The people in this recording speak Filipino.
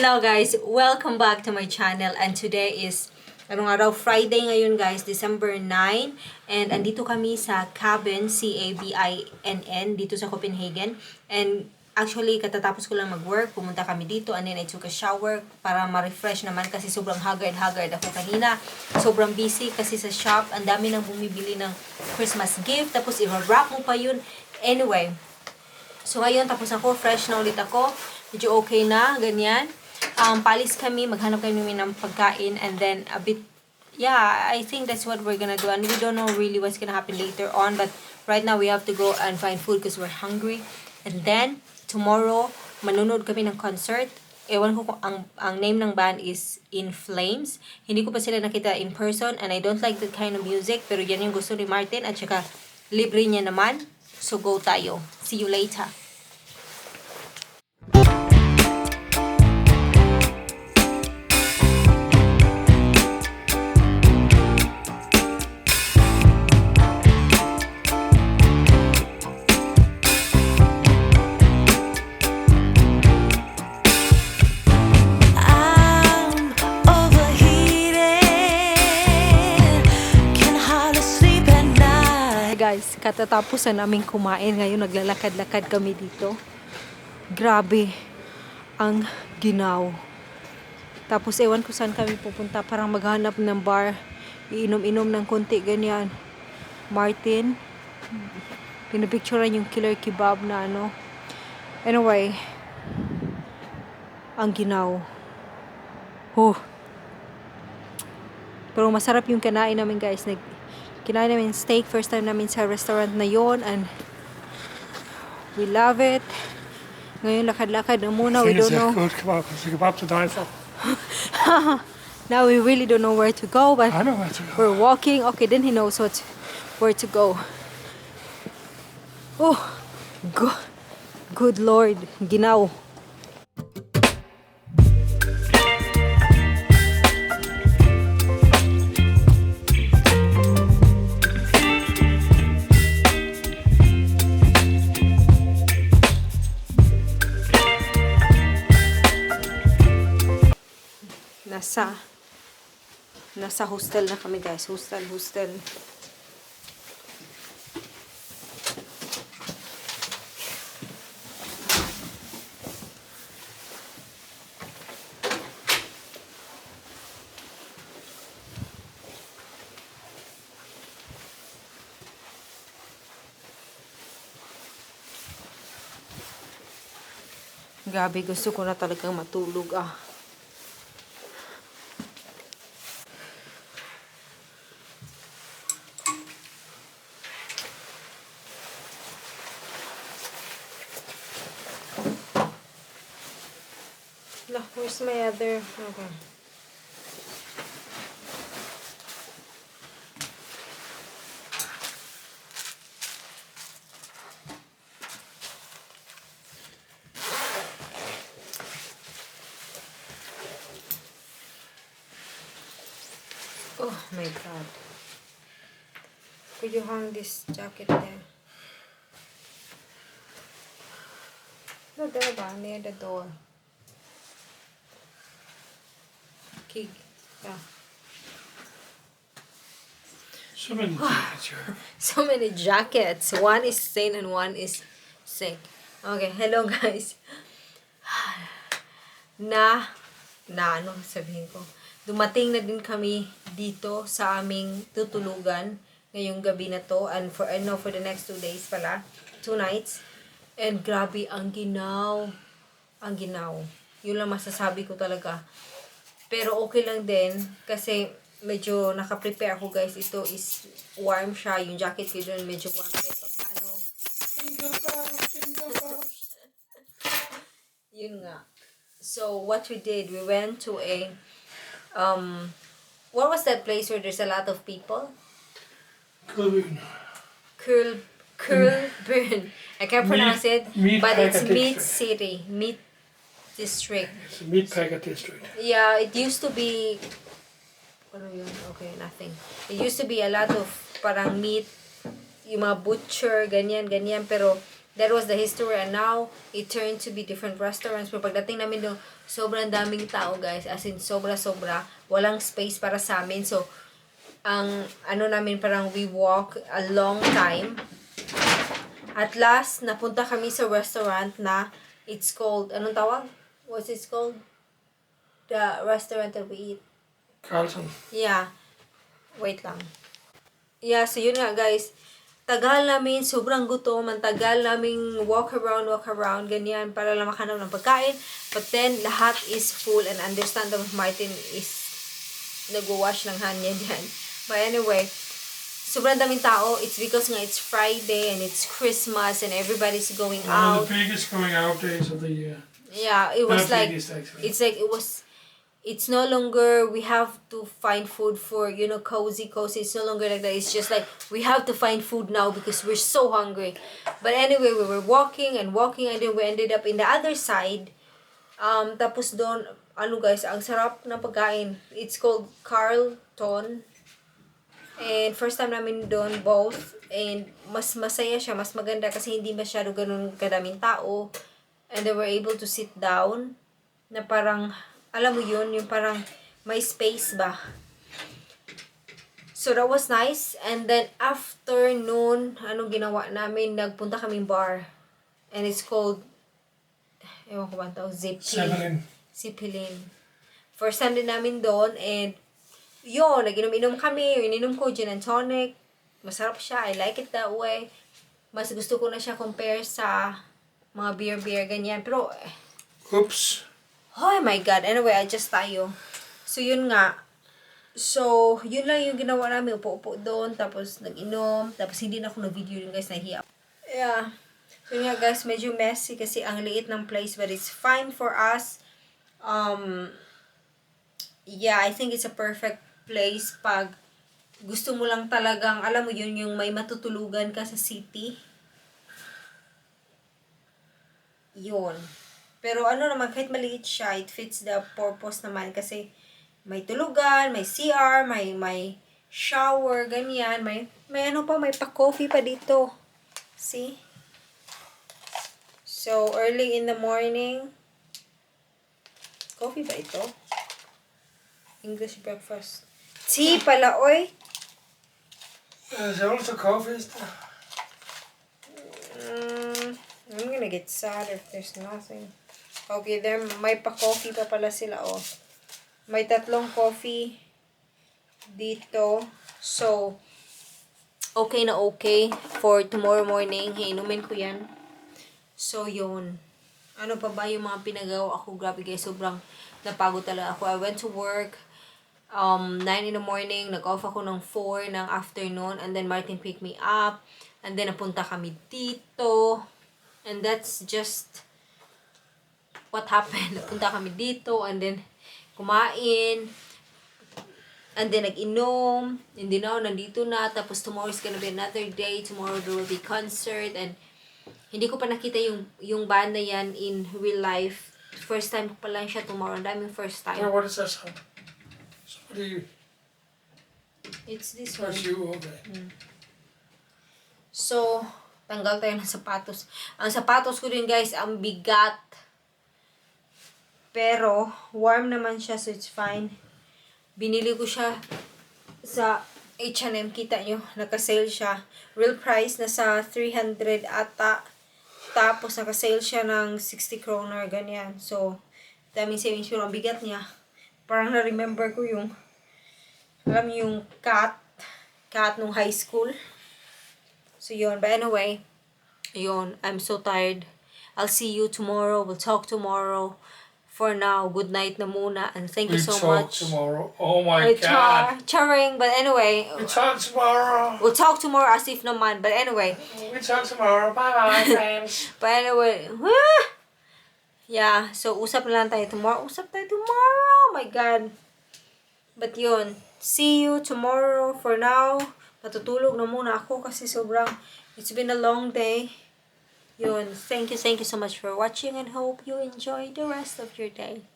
Hello guys, welcome back to my channel and today is Friday ngayon guys, December 9 and andito kami sa cabin, C-A-B-I-N-N dito sa Copenhagen and actually katatapos ko lang mag-work, pumunta kami dito and then I took a shower para ma-refresh naman kasi sobrang haggard ako kanina, sobrang busy kasi sa shop, ang dami nang bumibili ng Christmas gift tapos i-wrap mo pa yun. Anyway, so ngayon tapos ako, fresh na ulit ako, medyo okay na, ganyan. Palis kami, maghanap kami ng pagkain and then a bit, yeah, I think that's what we're gonna do and we don't know really what's gonna happen later on, but right now we have to go and find food because we're hungry. And then, tomorrow, manunod kami ng concert. Ewan ko kung ang name ng band is In Flames. Hindi ko pa sila nakita in person and I don't like that kind of music, pero yan yung gusto ni Martin at saka libre niya naman. So go tayo. See you later. Guys, katatapos na namin kumain. Ngayon naglalakad-lakad kami dito. Grabe ang ginaw. Tapos ewan ko saan kami pupunta. Parang maghanap ng bar. Iinom-inom ng konti ganyan. Martin. Pinapicturean yung killer kebab na ano. Anyway. Ang ginaw. Pero masarap yung kinain namin guys. Kinain namin steak, first time namin sa restaurant na yon and we love it. Ngayon lakad-lakad na muna, we don't know. Now we really don't know where to go, but I know where to go. We're walking. Okay, then he knows where to go. Oh, good Lord, ginaw. Nasa hostel na kami guys. Hostel. Grabe, gusto ko na talagang matulog Where's my other? Okay. Oh my God. Could you hang this jacket there? No, there ba? Near the door. Yeah. So many jackets here. So many jackets. One is stained and one is sick. Okay, hello guys. Ano sabihin ko? Dumating na din kami dito sa aming tutulugan ngayong gabi na to and for the next 2 days pala, 2 nights. And grabe ang ginaw. Ang ginaw. Yun lang masasabi ko talaga. Pero okay lang din kasi medyo naka-prepare ako guys. Ito is warm siya. Yung jacket ko dun medyo warm kahit paano. Yun nga. So what we did, we went to a what was that place where there's a lot of people? Copenhagen. I can't pronounce it, but it's Meat City. Meat District. It's a meat packer district. Yeah, it used to be. Okay, nothing. It used to be a lot of parang meat, yung mga butcher, ganyan. Pero That was the history, and now it turned to be different restaurants. Pero pagdating namin doon, sobrang daming tao, guys. As in, sobra-sobra. Walang space para sa amin. So, ang ano namin, parang we walk a long time. At last, napunta kami sa restaurant na it's called, anong tawag? What's it called? The restaurant that we eat. Carlton. Yeah. Wait lang. Yeah, so yun nga, guys. Tagal namin, sobrang gutom, ang tagal namin walk around, ganyan, para lang makahanap ng pagkain. But then, lahat is full, and understandable Martin is nag-wash ng hand niya dyan. But anyway, sobrang daming tao. It's because nga it's Friday, and it's Christmas, and everybody's going One out. of the biggest going out days of the year. Yeah, it was The like, biggest, actually. it's no longer we have to find food for, you know, cozy. It's no longer like that. It's just like we have to find food now because we're so hungry. But anyway, we were walking, and then we ended up in the other side. Tapos doon, ano guys, ang sarap ng pagkain. It's called Carlton. And first time namin doon both. And mas masaya siya, mas maganda kasi hindi masyado ganun kadaming tao. And they were able to sit down na parang, alam mo yun, yung parang may space ba. So that was nice. And then after noon, anong ginawa namin? Nagpunta kaming bar. And it's called, ewan ko ba ito, Zipilin. First time din namin doon. And yun, nag-inom-inom kami. Yung ininom ko, gin and tonic. Masarap siya. I like it that way. Mas gusto ko na siya compare sa mga beer, ganyan. Pero, Oops. oh my God. Anyway, adjust tayo. So, yun nga. So, yun lang yung ginawa namin. Upo-upo doon. Tapos, nag-inom. Tapos, hindi na ako nag-video yun, guys. Nahiya. Yeah. So, yun nga, guys. Medyo messy kasi ang liit ng place. But it's fine for us. Yeah, I think it's a perfect place pag gusto mo lang talagang, alam mo yun, yung may matutulugan ka sa city. Yun. Pero ano naman, kahit maliit siya, it fits the purpose naman kasi may tulugan, may CR, may shower, ganyan, may ano pa, may pa-coffee pa dito. See? So, early in the morning, coffee ba ito? English breakfast. Tea pala, oy! Is there also coffee? I'm gonna get sad if there's nothing. Okay, there may pa-coffee pa pala sila, oh. May 3 coffee dito. So, okay na okay for tomorrow morning. Inumin ko yan. So, yun. Ano pa ba yung mga pinagawa ako? Grabe guys, sobrang napagod talaga ako. I went to work 9 in the morning. Nag-off ako ng 4 ng afternoon. And then Martin picked me up. And then napunta kami dito. And that's just what happened. Napunta kami dito. And then kumain. And then nag-inom. And then now, nandito na. Tapos tomorrow is gonna be another day. Tomorrow there will be concert. And hindi ko pa nakita yung band na yan in real life. First time ko pa lang siya tomorrow. Ang daming first time. Oh, what is that song? So what do you... It's this one. That's you, okay. So, tanggal tayo ng sapatos. Ang sapatos ko din guys, ang bigat. Pero, warm naman siya, so it's fine. Binili ko siya sa H&M, kita nyo, naka-sale siya. Real price, nasa 300 ata. Tapos, naka-sale siya ng 60 kroner, ganyan. So, daming savings, pero ang bigat niya. Parang na-remember ko yung, alam yung cat nung high school. So, yun. But anyway, yun, I'm so tired. I'll see you tomorrow. We'll talk tomorrow. For now, good night na muna. And thank you so much. Tomorrow. Oh my God. Charing. But anyway. We talk tomorrow. We'll talk tomorrow as if naman. But anyway. We talk tomorrow. Bye-bye, friends. But anyway. Yeah. So, usap na lang tayo tomorrow. Usap tayo tomorrow. Oh my God. But yun. See you tomorrow. For now, matutulog na muna ako kasi sobrang, it's been a long day. Yun. Thank you so much for watching and hope you enjoy the rest of your day.